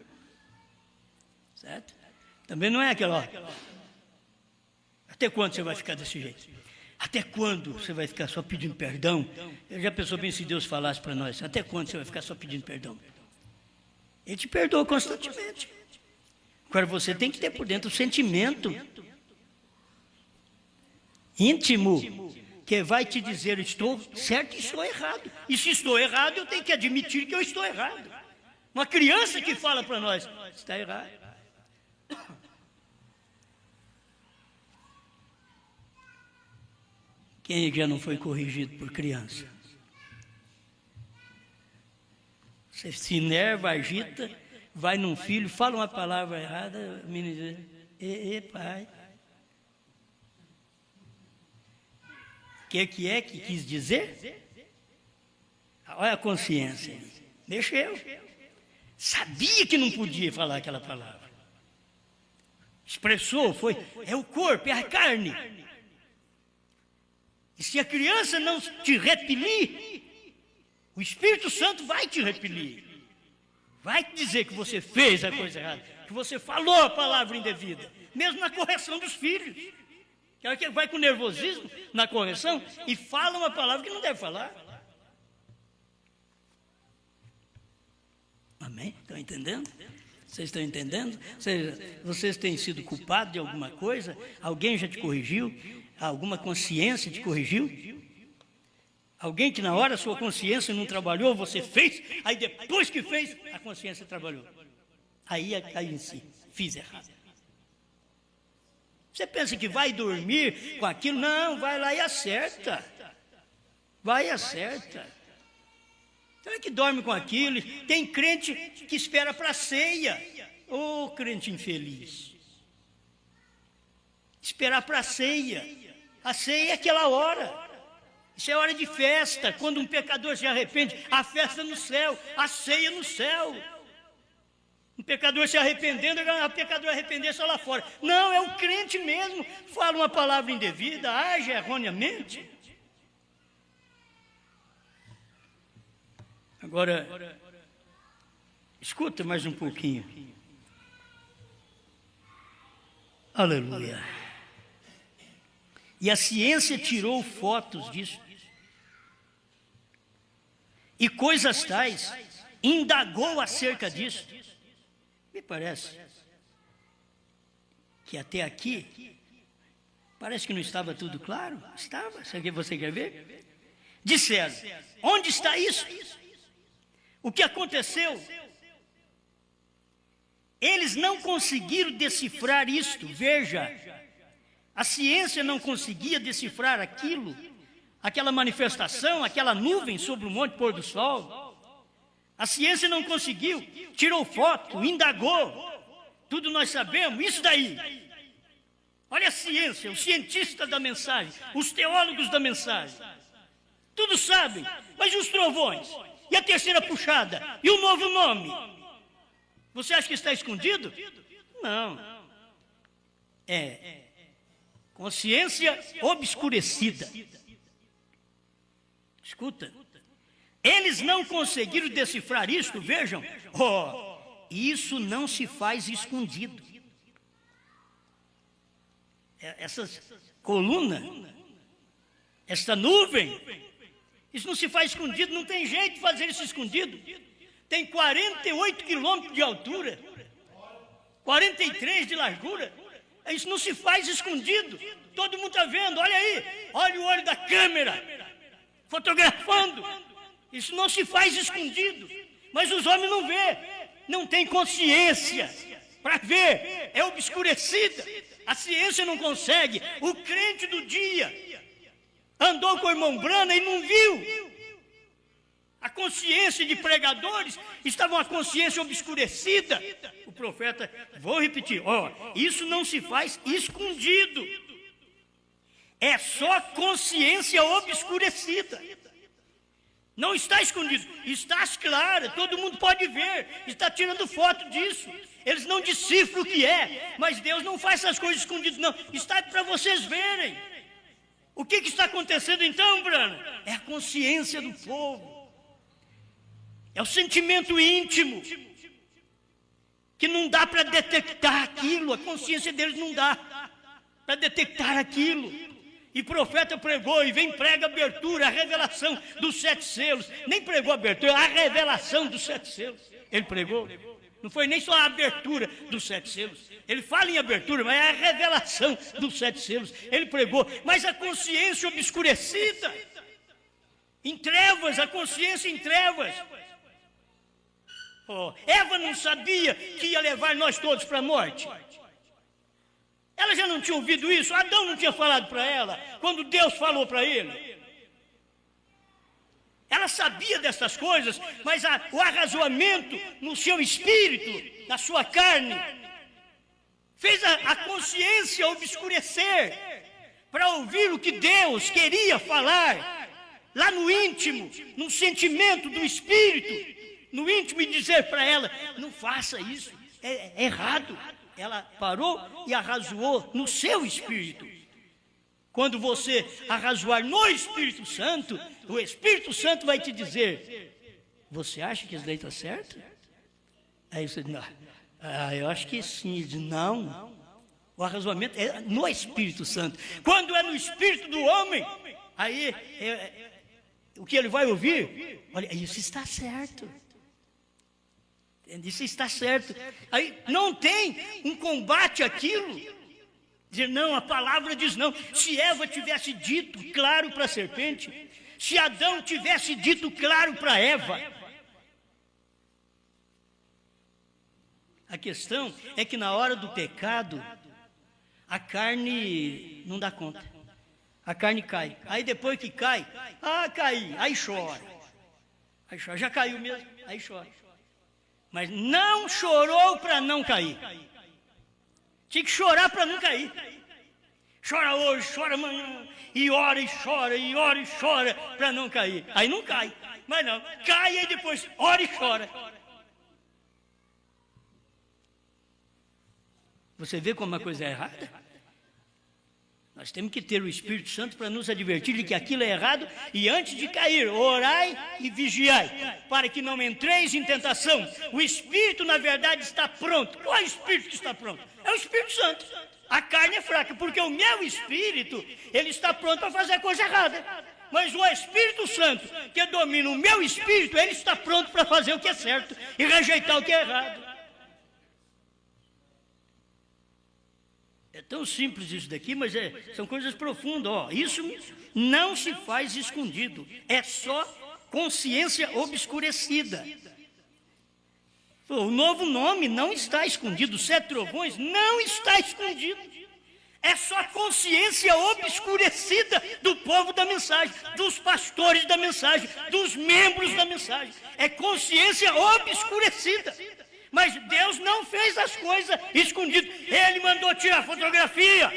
Certo? Também não é aquela, ó, até quando você vai ficar desse jeito? Até quando você vai ficar só pedindo perdão? Eu já pensou bem se Deus falasse para nós, até quando você vai ficar só pedindo perdão? Ele te perdoa constantemente. Agora você tem que ter por dentro o sentimento íntimo, que vai te dizer, estou certo e estou errado. E se estou errado, eu tenho que admitir que eu estou errado. Uma criança que fala para nós, está errado. Quem já não foi corrigido por criança? Você se enerva, agita, vai num filho, fala uma palavra errada, o menino diz, pai. O que é que quis dizer? Olha a consciência. Mexeu. Sabia que não podia falar aquela palavra. Expressou, foi. É o corpo, é a carne. E se a criança não te repelir, o Espírito Santo vai te repelir. Vai te dizer que você fez a coisa errada, que você falou a palavra indevida, mesmo na correção dos filhos. Que vai com nervosismo na correção e fala uma palavra que não deve falar. Amém? Estão entendendo? Vocês estão entendendo? Vocês têm sido culpados de alguma coisa? Alguém já te corrigiu? Alguma consciência te corrigiu? Alguém que na hora a sua consciência não trabalhou, você fez, aí depois que fez, a consciência trabalhou. Aí em si, fiz errado. Você pensa que vai dormir com aquilo? Não, vai lá e acerta. Vai e acerta. Então é que dorme com aquilo. Tem crente que espera para a ceia. Ô, crente infeliz. Esperar para a ceia. A ceia é aquela hora. Isso é hora de festa. Quando um pecador se arrepende, a festa no céu, a ceia no céu. Um pecador se arrependendo, o pecador arrepender só lá fora. Não, é o crente mesmo. Fala uma palavra indevida, age erroneamente. Agora, escuta mais um pouquinho. Aleluia. E a ciência tirou fotos disso. E coisas tais, indagou acerca disso. Me parece que até aqui, parece que não estava tudo claro. Estava, sabe o que você quer ver? Disseram, onde está isso? O que aconteceu? Eles não conseguiram decifrar isto. Veja, a ciência não conseguia decifrar aquilo, aquela manifestação, aquela nuvem sobre o monte pôr do sol. A ciência não conseguiu, tirou foto, indagou. Tudo nós sabemos, isso daí. Olha a ciência, os cientistas da mensagem, os teólogos da mensagem. Tudo sabem, mas e os trovões? E a terceira puxada? E o novo nome? Você acha que está escondido? Não. É consciência obscurecida. Escuta. Eles não conseguiram decifrar isto, vejam. Isso não se faz escondido. Essa coluna, essa nuvem, isso não se faz escondido, não tem jeito de fazer isso escondido. Tem 48 quilômetros de altura, 43 de largura. Isso não se faz escondido. Todo mundo está vendo, olha aí, olha o olho da câmera, fotografando. Isso não se faz escondido, mas os homens não vê, não tem consciência para ver, é obscurecida. A ciência não consegue. O crente do dia andou com o irmão Brana e não viu. A consciência de pregadores estava uma consciência obscurecida. O profeta, vou repetir, isso não se faz escondido. É só consciência obscurecida. Não está escondido, está às claras, todo mundo pode ver, está tirando foto disso. Eles não decifram o que é, mas Deus não faz essas coisas escondidas, não. Está para vocês verem. O que está acontecendo então, Brano? É a consciência do povo. É o sentimento íntimo, que não dá para detectar aquilo, a consciência deles não dá para detectar aquilo. E profeta pregou, e vem prega a abertura, a revelação dos 7 selos. Nem pregou a abertura, a revelação dos 7 selos. Ele pregou. Não foi nem só a abertura dos 7 selos. Ele fala em abertura, mas é a revelação dos 7 selos. Ele pregou, mas a consciência obscurecida, em trevas, a consciência em trevas. Eva não sabia que ia levar nós todos para a morte. Ela já não tinha ouvido isso? Adão não tinha falado para ela, quando Deus falou para ele. Ela sabia dessas coisas, mas o arrazoamento no seu espírito, na sua carne, fez a consciência obscurecer para ouvir o que Deus queria falar, lá no íntimo, no sentimento do espírito, no íntimo, e dizer para ela, não faça isso, é errado. Ela parou e arrazoou no seu espírito. Quando você arrazoar no Espírito Santo, o Espírito Santo vai te dizer, você acha que isso daí está certo? Aí você diz, eu acho que sim. Ele diz, não, o arrazoamento é no Espírito Santo. Quando é no Espírito do homem, aí o que ele vai ouvir? Olha, isso está certo. Isso está certo. Aí não tem um combate àquilo. Dizer, não, a palavra diz não. Se Eva tivesse dito claro para a serpente, se Adão tivesse dito claro para Eva. A questão é que na hora do pecado, a carne não dá conta. A carne cai. Aí depois que cai, caí, aí chora. Aí chora, já caiu mesmo, aí chora. Mas não chorou para não cair. Tinha que chorar para não cair. Chora hoje, chora amanhã, e ora e chora para não cair. Aí não cai, mas não, cai e depois ora e chora. Você vê como a coisa é errada? Nós temos que ter o Espírito Santo para nos advertir de que aquilo é errado e antes de cair, orai e vigiai, para que não entreis em tentação. O Espírito, na verdade, está pronto. Qual é o Espírito que está pronto? É o Espírito Santo. A carne é fraca, porque o meu Espírito, ele está pronto para fazer a coisa errada. Mas o Espírito Santo, que domina o meu Espírito, ele está pronto para fazer o que é certo e rejeitar o que é errado. É tão simples isso daqui, mas são coisas profundas. Isso não se faz escondido, é só consciência obscurecida. O novo nome não está escondido, 7 trovões não está escondido. É só consciência obscurecida do povo da mensagem, dos pastores da mensagem, dos membros da mensagem. É consciência obscurecida. Mas Deus não fez as coisas escondidas. Ele mandou tirar fotografia.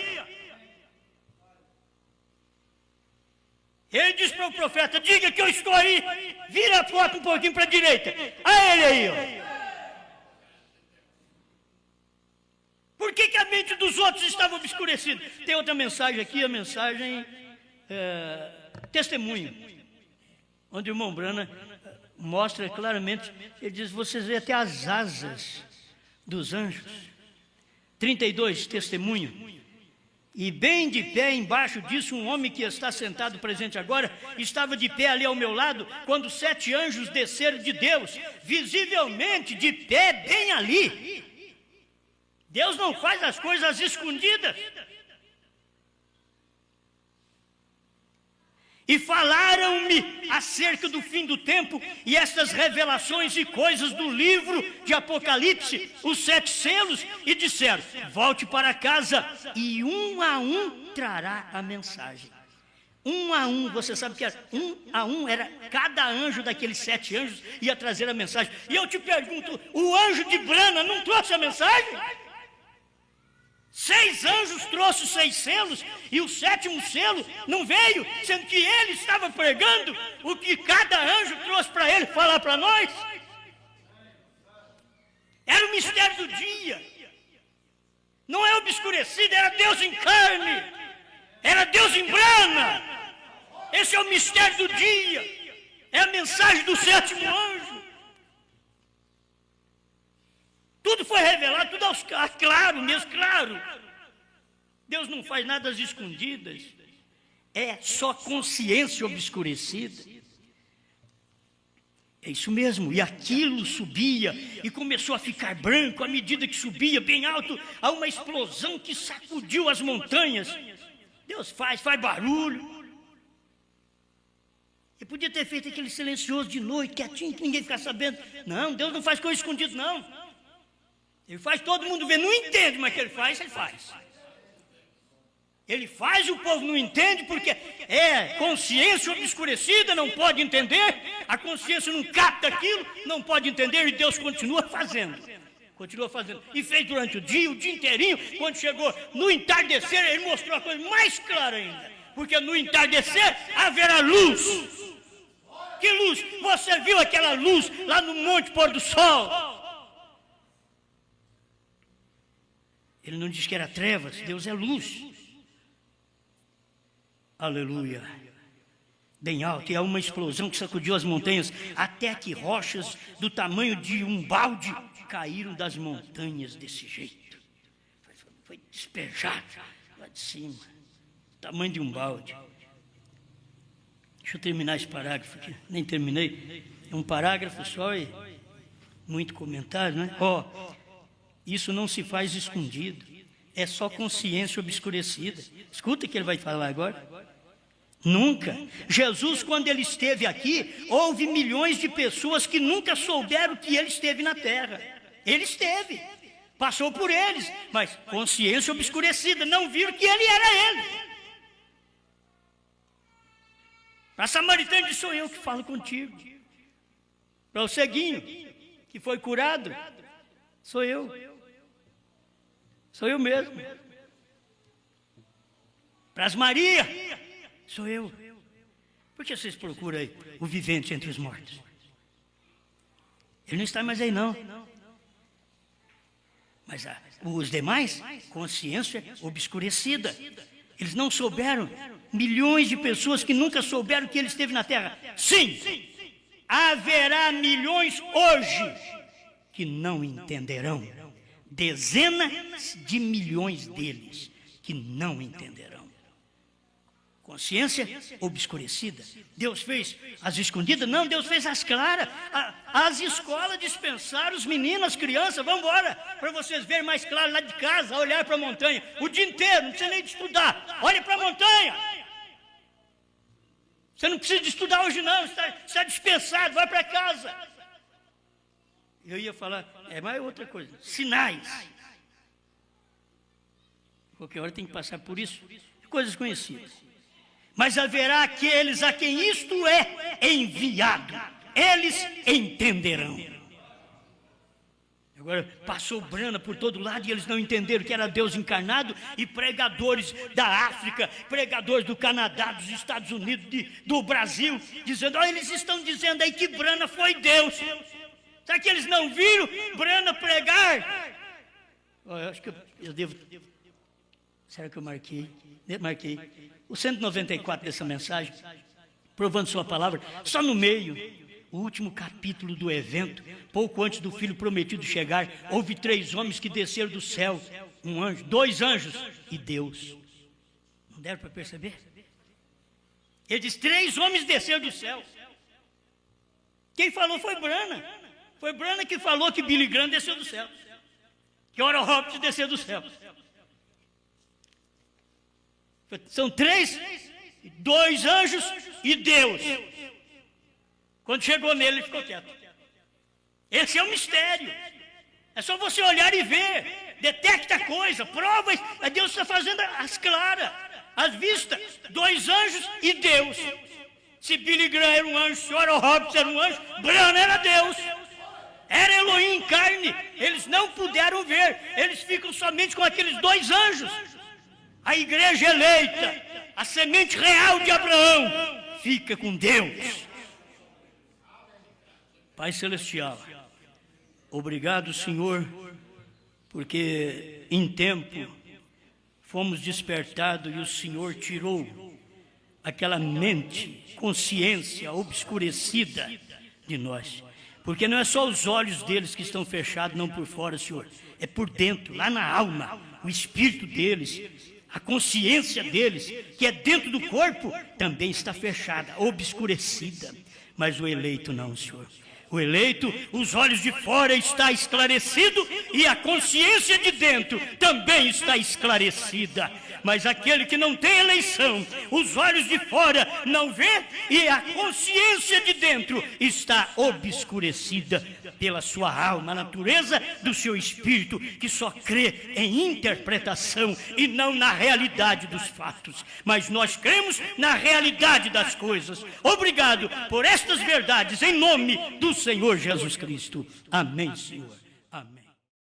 Ele disse para o profeta, diga que eu estou aí. Vira a foto um pouquinho para a direita. Olha ele aí, ó. Por que a mente dos outros estava obscurecida? Tem outra mensagem aqui, a mensagem testemunho, onde o irmão Brana mostra claramente, ele diz, vocês veem até as asas dos anjos. 32, testemunho. E bem de pé embaixo disso, um homem que está sentado presente agora, estava de pé ali ao meu lado, quando 7 anjos desceram de Deus, visivelmente de pé bem ali. Deus não faz as coisas escondidas. E falaram-me acerca do fim do tempo e estas revelações e coisas do livro de Apocalipse, os 7 selos, e disseram, volte para casa e um a um trará a mensagem. Um a um, você sabe que era um a um, era cada anjo daqueles 7 anjos ia trazer a mensagem. E eu te pergunto, o anjo de Brana não trouxe a mensagem? 6 anjos trouxe 6 selos e o 7º selo não veio, sendo que ele estava pregando o que cada anjo trouxe para ele falar para nós. Era o mistério do dia, não é obscurecido, era Deus em carne, era Deus em Brana. Esse é o mistério do dia, é a mensagem do 7º anjo. Tudo foi revelado, tudo claro mesmo, claro. Deus não faz nada às escondidas. É só consciência obscurecida. É isso mesmo. E aquilo subia e começou a ficar branco à medida que subia bem alto. Há uma explosão que sacudiu as montanhas. Deus faz barulho. Ele podia ter feito aquele silencioso de noite, quietinho, que ninguém ficar sabendo. Não, Deus não faz coisa escondida, não. Ele faz todo mundo ver, não entende, mas que ele faz, ele faz. Ele faz, o povo não entende, porque é consciência obscurecida, não pode entender, a consciência não capta aquilo, não pode entender, e Deus continua fazendo. Continua fazendo. E fez durante o dia inteirinho, quando chegou no entardecer, ele mostrou a coisa mais clara ainda. Porque no entardecer haverá luz. Que luz? Você viu aquela luz lá no Monte Pôr do Sol? Ele não diz que era trevas, Deus é luz. Aleluia. Bem alto, e há uma explosão que sacudiu as montanhas, até que rochas do tamanho de um balde caíram das montanhas desse jeito. Foi despejado lá de cima, tamanho de um balde. Deixa eu terminar esse parágrafo aqui, nem terminei. É um parágrafo só e muito comentário, né? Isso não se faz escondido, é só consciência obscurecida. Escuta o que ele vai falar agora. Nunca. Jesus, quando ele esteve aqui, houve milhões de pessoas que nunca souberam que ele esteve na terra. Ele esteve, passou por eles, mas consciência obscurecida, não viram que ele era ele. A samaritana disse, sou eu que falo contigo. Para o ceguinho, que foi curado, sou eu. Sou eu mesmo. Para as Maria, sou eu. Por que vocês procuram aí o vivente entre os mortos? Ele não está mais aí, não. Mas os demais, consciência obscurecida. Eles não souberam. Milhões de pessoas que nunca souberam que ele esteve na terra. Sim, haverá milhões hoje que não entenderão. Dezenas de milhões deles que não entenderão. Consciência obscurecida. Deus fez as escondidas? Não, Deus fez as claras. As escolas dispensaram os meninos, as crianças. Vamos embora, para vocês verem mais claro lá de casa, olhar para a montanha. O dia inteiro, não precisa nem de estudar. Olha para a montanha. Você não precisa de estudar hoje não, está dispensado, vai para casa. Eu ia falar, mais outra coisa, sinais. Qualquer hora tem que passar por isso, coisas conhecidas. Mas haverá aqueles a quem isto é enviado, eles entenderão. Agora, passou Brana por todo lado e eles não entenderam que era Deus encarnado, e pregadores da África, pregadores do Canadá, dos Estados Unidos, do Brasil, dizendo, eles estão dizendo aí que Brana foi Deus. Será que eles não viram Brana pregar? Eu acho que eu devo... Será que eu marquei? Marquei. O 194 dessa mensagem, provando sua palavra, só no meio, o último capítulo do evento, pouco antes do filho prometido chegar, houve 3 homens que desceram do céu, um anjo, 2 anjos e Deus. Não deram para perceber? Ele diz, 3 homens desceram do céu. Quem falou foi Brana. Foi Brana que falou que Billy Graham desceu do céu, que Oral Roberts desceu do céu. São 3, 2 anjos e Deus. Quando chegou nele, ele ficou quieto. Esse é o mistério. É só você olhar e ver. Detecta a coisa, prova. Deus está fazendo as claras, as vistas. 2 anjos e Deus. Se Billy Graham era um anjo, se Oral Roberts era um anjo, Brana era Deus. Era Elohim em carne. Eles não puderam ver. Eles ficam somente com aqueles 2 anjos. A igreja eleita, a semente real de Abraão, fica com Deus. Pai Celestial, obrigado, Senhor, porque em tempo fomos despertados e o Senhor tirou aquela mente, consciência obscurecida de nós. Porque não é só os olhos deles que estão fechados, não por fora, Senhor. É por dentro, lá na alma, o espírito deles, a consciência deles, que é dentro do corpo, também está fechada, obscurecida. Mas o eleito não, Senhor. O eleito, os olhos de fora está esclarecido e a consciência de dentro também está esclarecida. Mas aquele que não tem eleição, os olhos de fora não vê e a consciência de dentro está obscurecida pela sua alma, a natureza do seu espírito, que só crê em interpretação e não na realidade dos fatos. Mas nós cremos na realidade das coisas. Obrigado por estas verdades, em nome do Senhor Jesus Cristo. Amém, Senhor. Amém.